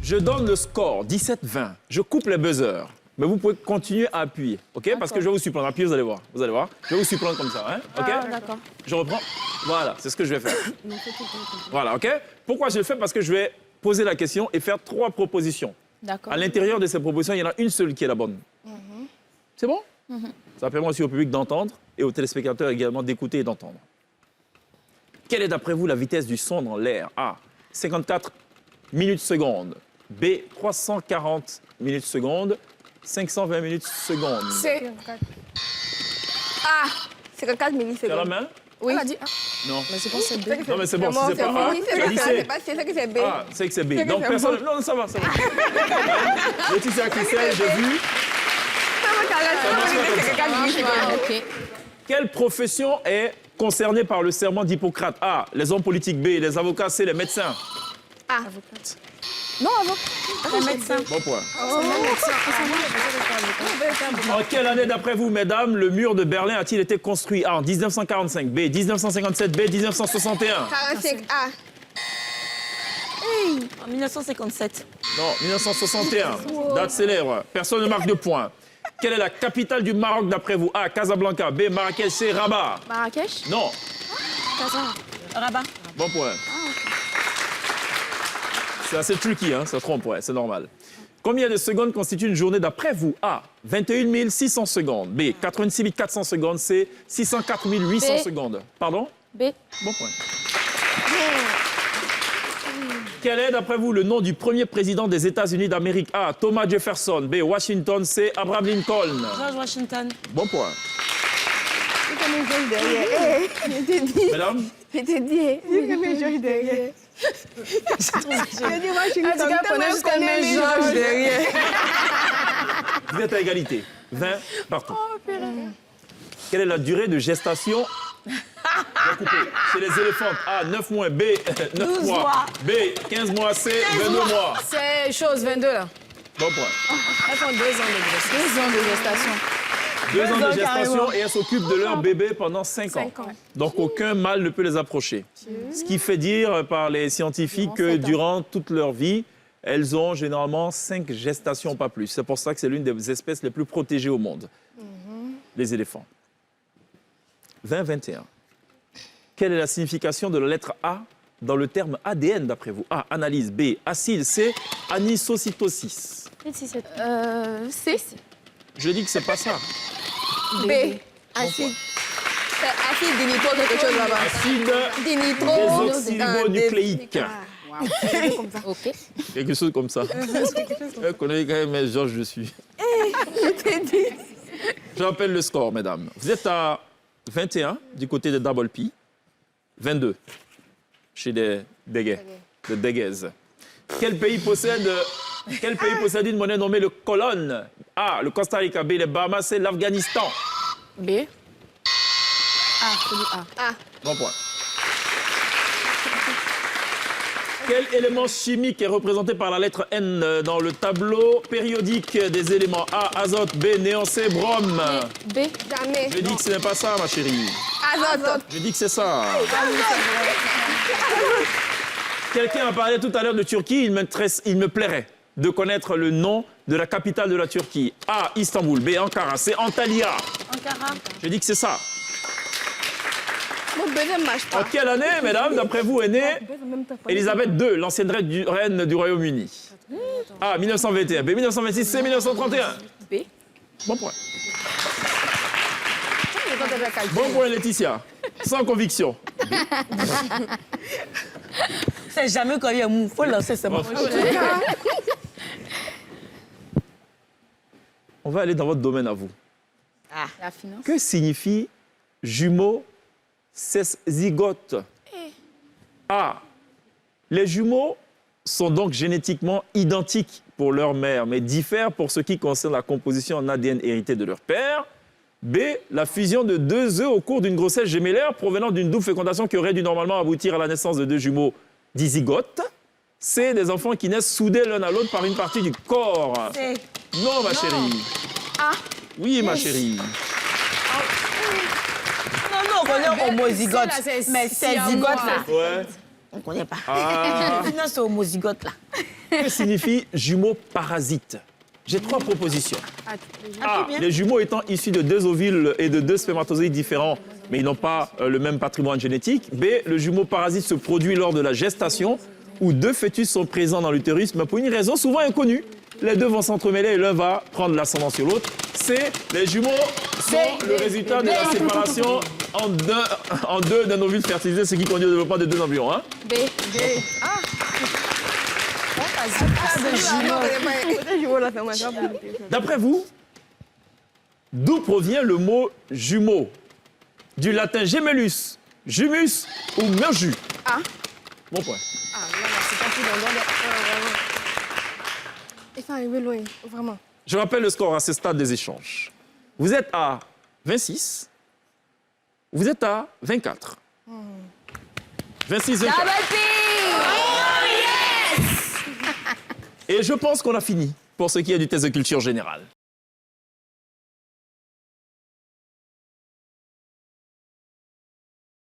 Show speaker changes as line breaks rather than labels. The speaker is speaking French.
Je donne le score 17-20. Je coupe les buzzers. Mais vous pouvez continuer à appuyer, OK? Parce que je vais vous surprendre. Appuyez, vous allez voir. Vous allez voir. Je vais vous surprendre comme ça, hein? OK?
Ah, d'accord.
Je reprends. Voilà, c'est ce que je vais faire. Voilà, OK? Pourquoi je le fais? Parce que je vais poser la question et faire 3 propositions.
D'accord.
À l'intérieur de ces propositions, il y en a une seule qui est la bonne. C'est bon? Ça permet aussi au public d'entendre et aux téléspectateurs également d'écouter et d'entendre. Quelle est d'après vous la vitesse du son dans l'air? A. 54 minutes secondes. B. 340 minutes secondes. 520 minutes secondes.
C'est... Ah, 54
Tu as la
millisecondes.
main?
Oui.
Elle a dit A.
Non.
Mais c'est pas c'est B.
Non, mais c'est bon, si c'est pas A,
Oui,
tu as dit C.
c'est ça que c'est B.
Ah, c'est que c'est B.
C'est que
Donc
c'est
personne...
bon.
Non, ça va, ça va. Laetitia Christelle, j'ai vu.
Ah, OK.
Quelle profession est concernée par le serment d'Hippocrate? A. Les hommes politiques. B. Les avocats. C. Les médecins.
Ah.
Non, avant. Un médecin.
Bon point.
Oh,
En quelle année, d'après vous, mesdames, le mur de Berlin a-t-il été construit? A. En 1945. B. 1957. B. 1961.
45 A.
En 1957.
Non, 1961. Date célèbre. Personne ne marque de points. Quelle est la capitale du Maroc, d'après vous? A. Casablanca. B. Marrakech. C. Rabat.
Marrakech.
Non.
Rabat.
Bon point. C'est assez tricky, hein, ça trompe, ouais, c'est normal. Combien de secondes constitue une journée d'après vous? A. 21 600 secondes. B. 86 400 secondes. C. 604 800
B.
secondes. Pardon?
B.
Bon point. Quel est, d'après vous, le nom du premier président des États-Unis d'Amérique? A. Thomas Jefferson. B. Washington. C. Abraham Lincoln.
George Washington.
Bon point.
Je t'ai dit.
Mesdames,
Je t'ai dit. Je derrière. J'ai dit, moi, je suis une
Elle dit qu'elle connaît jusqu'à mes Georges
derrière.
vous êtes à égalité. 20 partout. Quelle est la durée de gestation chez les éléphantes? A. 9 mois. B. 9
12
mois.
mois.
B. 15 mois. C. 22 mois.
C'est chose 22, là.
Bon point.
Elles font 2 ans de gestation. 2 ans de gestation.
2 ans de
ans,
gestation
carrément.
et elles s'occupent de leur bébé pendant 5 ans.
5 ans.
Donc aucun mâle ne peut les approcher. Ce qui fait dire par les scientifiques que durant toute leur vie, elles ont généralement 5 gestations, pas plus. C'est pour ça que c'est l'une des espèces les plus protégées au monde, les éléphants. 20-21. Quelle est la signification de la lettre A dans le terme ADN, d'après vous? A. Analyse. B. Acide. C. Anisocytosis.
C.
Je dis que c'est pas ça.
B. Acide. C'est acide dinitro quelque chose là-bas.
Acide
Dinitro.
désoxyribonucléique.
OK.
Quelque chose comme ça. Je connais quand même, mais Georges, je suis. J'appelle le score, mesdames. Vous êtes à 21 du côté de Double P, 22 chez les Déguais, de Déguez. Quel pays possède une monnaie nommée le colonne? A. Le Costa Rica. B. Les Bahamas. C. L'Afghanistan.
B. A. C'est du A.
Bon point. Quel élément chimique est représenté par la lettre N dans le tableau périodique des éléments? A. Azote. B. Néon. C. Brome.
B.
Jamais.
Je dis que ce n'est pas ça, ma chérie.
Azote.
Je dis que c'est ça. Quelqu'un a parlé tout à l'heure de Turquie. Il me plairait de connaître le nom de la capitale de la Turquie. A. Istanbul. B. Ankara. C. Antalya.
Ankara.
Je dis que c'est ça.
Mon bébé ne marche
En
pas.
quelle année, mesdames, d'après vous, est née Elisabeth II, l'ancienne reine du Royaume-Uni? A. 1921. B. 1926. C. 1931.
B.
Bon point. Bon point, Laetitia. Sans conviction.
C'est jamais quand il y a un mou. Faut lancer ce mot.
On va aller dans votre domaine à vous.
La finance.
Que signifie jumeaux zygote? A. Les jumeaux sont donc génétiquement identiques pour leur mère, mais diffèrent pour ce qui concerne la composition en ADN hérité de leur père. B. La fusion de 2 œufs au cours d'une grossesse gémellaire provenant d'une double fécondation qui aurait dû normalement aboutir à la naissance de 2 jumeaux dizygotes. C. Des enfants qui naissent soudés l'un à l'autre par une partie du corps.
C.
Non, ma chérie.
A.
Oui, ma chérie.
Non, on connaît homozygote. Mais c'est zygote, là.
Ouais.
On ne connaît pas.
Ah.
La finance, c'est homozygote, là.
Que signifie jumeau parasite? J'ai 3 propositions. A.
bien.
Les jumeaux étant issus de 2 ovules et de 2 spermatozoïdes différents, mais ils n'ont pas le même patrimoine génétique. B. Le jumeau parasite se produit lors de la gestation, où 2 fœtus sont présents dans l'utérus, mais pour une raison souvent inconnue. Les 2 vont s'entremêler et l'un va prendre l'ascendant sur l'autre. C. Les jumeaux sont le résultat de la séparation en deux d'un ovule fertilisé, ce qui conduit au développement de 2 embryons. Hein?
B.
D'après vous, d'où provient le mot jumeau? Du latin gemellus, jumus ou merju?
A.
Bon point.
Ah, là, c'est pas tout dans vraiment. Il faut arriver loin, vraiment.
Je rappelle le score à ce stade des échanges. Vous êtes à 26. Vous êtes à 24. 26, 24. Et je pense qu'on a fini pour ce qui est du test de culture générale.